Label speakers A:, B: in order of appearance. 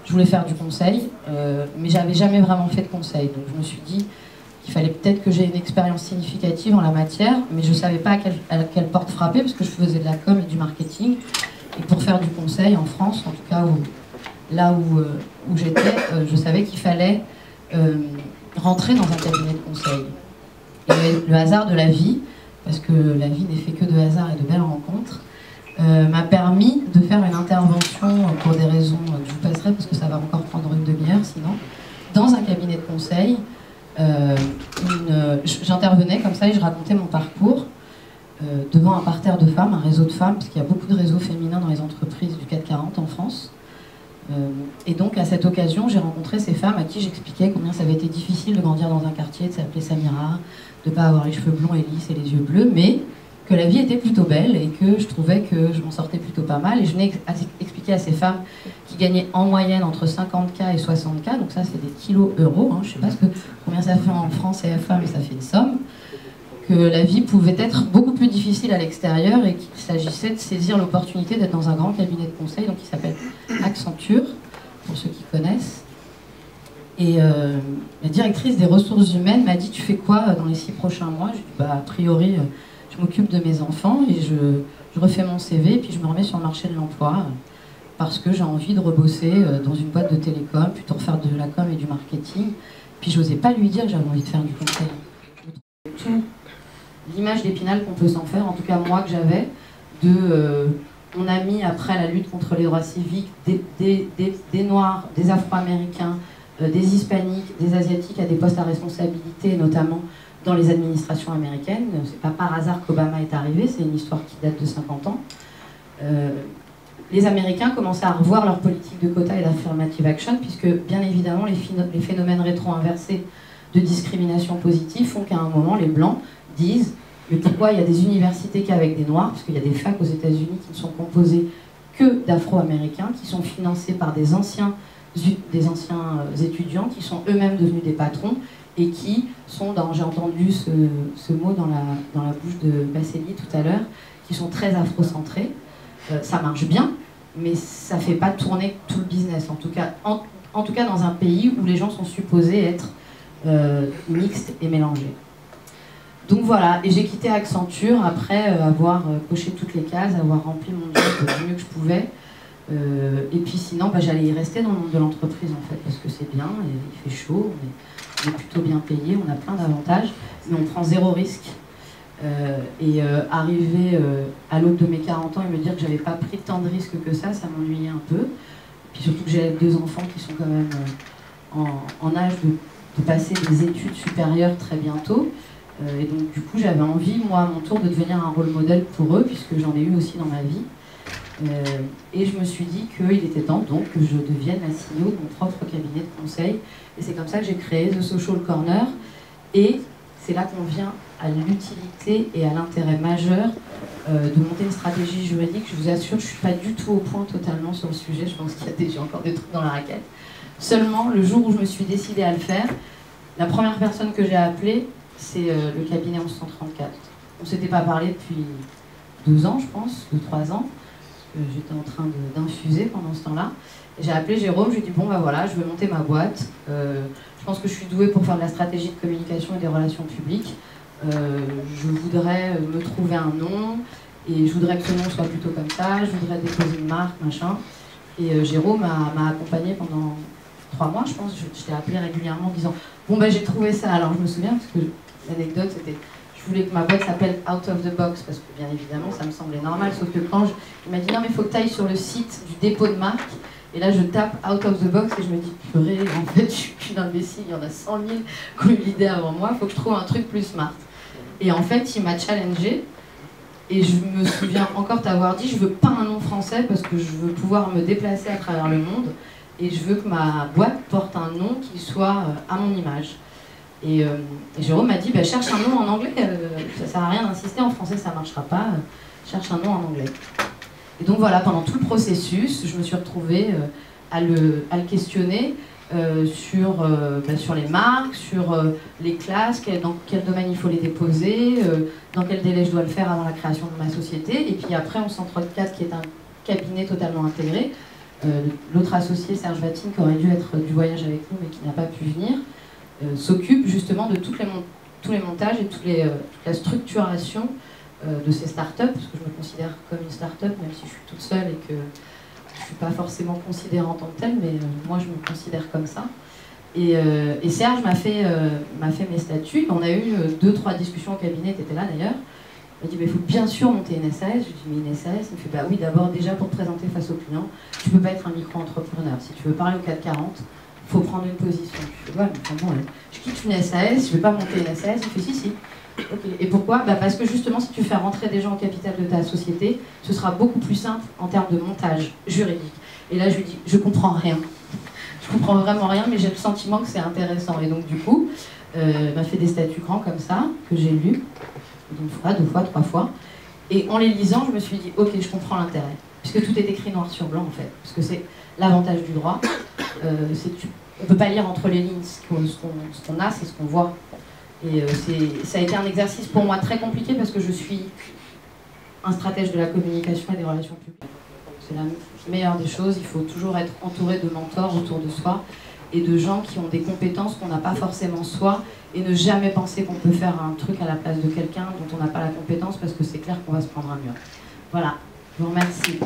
A: Je voulais faire du conseil, mais j'avais jamais vraiment fait de conseil. Donc je me suis dit qu'il fallait peut-être que j'ai une expérience significative en la matière, mais je ne savais pas à quelle porte frapper, parce que je faisais de la com et du marketing. Et pour faire du conseil en France, en tout cas là où j'étais, je savais qu'il fallait rentrer dans un cabinet de conseil. Et le hasard de la vie, parce que la vie n'est fait que de hasard et de belles rencontres, m'a permis de faire une intervention pour des raisons que je vous passerai parce que ça va encore prendre une demi-heure sinon, dans un cabinet de conseil. J'intervenais comme ça et je racontais mon parcours devant un parterre de femmes, un réseau de femmes, parce qu'il y a beaucoup de réseaux féminins dans les entreprises du CAC 40 en France. Et donc à cette occasion, j'ai rencontré ces femmes à qui j'expliquais combien ça avait été difficile de grandir dans un quartier, de s'appeler Samira, de ne pas avoir les cheveux blonds et lisses et les yeux bleus, mais que la vie était plutôt belle et que je trouvais que je m'en sortais plutôt pas mal. Et je venais expliquer à ces femmes qui gagnaient en moyenne entre 50K et 60K, donc ça c'est des kilos euros, hein, je ne sais pas combien ça fait en France CFA, mais ça fait une somme, que la vie pouvait être beaucoup plus difficile à l'extérieur et qu'il s'agissait de saisir l'opportunité d'être dans un grand cabinet de conseil, donc qui s'appelle Accenture, pour ceux qui connaissent. Et la directrice des ressources humaines m'a dit « Tu fais quoi dans les 6 prochains mois ?» Je lui ai dit bah, « A priori, je m'occupe de mes enfants et je refais mon CV et puis je me remets sur le marché de l'emploi parce que j'ai envie de rebosser dans une boîte de télécom, plutôt refaire de la com et du marketing. » Puis j'osais pas lui dire que j'avais envie de faire du conseil. Tout l'image d'Épinal qu'on peut s'en faire, en tout cas moi que j'avais, on a mis après la lutte contre les droits civiques des Noirs, des Afro-Américains, des Hispaniques, des Asiatiques à des postes à responsabilité, notamment dans les administrations américaines. C'est pas par hasard qu'Obama est arrivé, c'est une histoire qui date de 50 ans. Les Américains commençaient à revoir leur politique de quotas et d'affirmative action, puisque bien évidemment les phénomènes rétro-inversés de discrimination positive font qu'à un moment les Blancs disent mais pourquoi il y a des universités qu'avec des Noirs, parce qu'il y a des facs aux États-Unis qui ne sont composées que d'Afro-Américains, qui sont financés par des anciens étudiants qui sont eux-mêmes devenus des patrons et qui sont, j'ai entendu ce mot dans la bouche de Basseli tout à l'heure, qui sont très afrocentrés. Ça marche bien, mais ça ne fait pas tourner tout le business, en tout cas dans un pays où les gens sont supposés être mixtes et mélangés. Donc voilà, et j'ai quitté Accenture après avoir coché toutes les cases, avoir rempli mon job du mieux que je pouvais. Et puis sinon, j'allais y rester dans le monde de l'entreprise en fait, parce que c'est bien, et il fait chaud, on est plutôt bien payé, on a plein d'avantages, mais on prend zéro risque. Arriver à l'aube de mes 40 ans et me dire que j'avais pas pris tant de risques que ça m'ennuyait un peu. Puis surtout que j'ai 2 enfants qui sont quand même en âge de passer des études supérieures très bientôt. Et donc du coup j'avais envie, moi à mon tour, de devenir un rôle modèle pour eux, puisque j'en ai eu aussi dans ma vie. Et je me suis dit qu'il était temps donc que je devienne la CEO de mon propre cabinet de conseil. Et c'est comme ça que j'ai créé The Social Corner. Et c'est là qu'on vient à l'utilité et à l'intérêt majeur de monter une stratégie juridique. Je vous assure, je ne suis pas du tout au point totalement sur le sujet. Je pense qu'il y a déjà encore des trucs dans la raquette. Seulement, le jour où je me suis décidée à le faire, la première personne que j'ai appelée, c'est le cabinet 1134. On ne s'était pas parlé depuis 2 ans, je pense, 2-3 ans. J'étais en train d'infuser pendant ce temps-là. J'ai appelé Jérôme, je lui ai dit bon bah voilà, je veux monter ma boîte. Je pense que je suis douée pour faire de la stratégie de communication et des relations publiques. Je voudrais me trouver un nom et je voudrais que ce nom soit plutôt comme ça. Je voudrais déposer une marque, machin. Et Jérôme m'a accompagnée pendant 3 mois, je pense. Je t'ai appelé régulièrement en disant bon bah j'ai trouvé ça. Alors je me souviens parce que l'anecdote c'était je voulais que ma boîte s'appelle Out of the Box parce que bien évidemment ça me semblait normal, sauf que quand il m'a dit non mais il faut que tu ailles sur le site du dépôt de marque, et là je tape Out of the Box et je me dis purée, en fait je suis qu'une imbécile, il y en a 100 000 qui ont eu l'idée avant moi, il faut que je trouve un truc plus smart. Et en fait il m'a challengé et je me souviens encore t'avoir dit je veux pas un nom français parce que je veux pouvoir me déplacer à travers le monde et je veux que ma boîte porte un nom qui soit à mon image. Et Jérôme m'a dit, cherche un nom en anglais, ça sert à rien d'insister, en français ça marchera pas, cherche un nom en anglais. Et donc voilà, pendant tout le processus, je me suis retrouvée à le questionner, sur les marques, sur les classes, dans quel domaine il faut les déposer, dans quel délai je dois le faire avant la création de ma société. Et puis après, on Centre 4, qui est un cabinet totalement intégré. L'autre associé, Serge Vatine, qui aurait dû être du voyage avec nous, mais qui n'a pas pu venir, s'occupe justement de tous les montages et toute la structuration de ces startups, parce que je me considère comme une startup, même si je suis toute seule et que je ne suis pas forcément considérée en tant que telle, mais moi je me considère comme ça. Et Serge m'a fait mes statuts. On a eu 2-3 discussions au cabinet, tu étais là d'ailleurs. Il m'a dit, mais il faut bien sûr monter une SAS. Je lui ai dit, mais une SAS? Il me fait, bah oui, d'abord déjà pour te présenter face aux clients, tu ne peux pas être un micro-entrepreneur. Si tu veux parler au 440, il faut prendre une position. Je fais, ouais, mais bon, je quitte une SAS, je ne vais pas monter une SAS. Il fait, si. Okay. Et pourquoi? Parce que justement, si tu fais rentrer des gens au capital de ta société, ce sera beaucoup plus simple en termes de montage juridique. Et là, je lui dis, je comprends rien. Je comprends vraiment rien, mais j'ai le sentiment que c'est intéressant. Et donc, du coup, il m'a fait des statuts grands comme ça, que j'ai lus, une fois, 2 fois, 3 fois. Et en les lisant, je me suis dit, ok, je comprends l'intérêt. Puisque tout est écrit noir sur blanc, en fait. Parce que c'est l'avantage du droit. On ne peut pas lire entre les lignes ce qu'on a, c'est ce qu'on voit. Et ça a été un exercice pour moi très compliqué parce que je suis un stratège de la communication et des relations publiques. C'est la meilleure des choses, il faut toujours être entouré de mentors autour de soi et de gens qui ont des compétences qu'on n'a pas forcément soi et ne jamais penser qu'on peut faire un truc à la place de quelqu'un dont on n'a pas la compétence parce que c'est clair qu'on va se prendre un mur. Voilà, je vous remercie.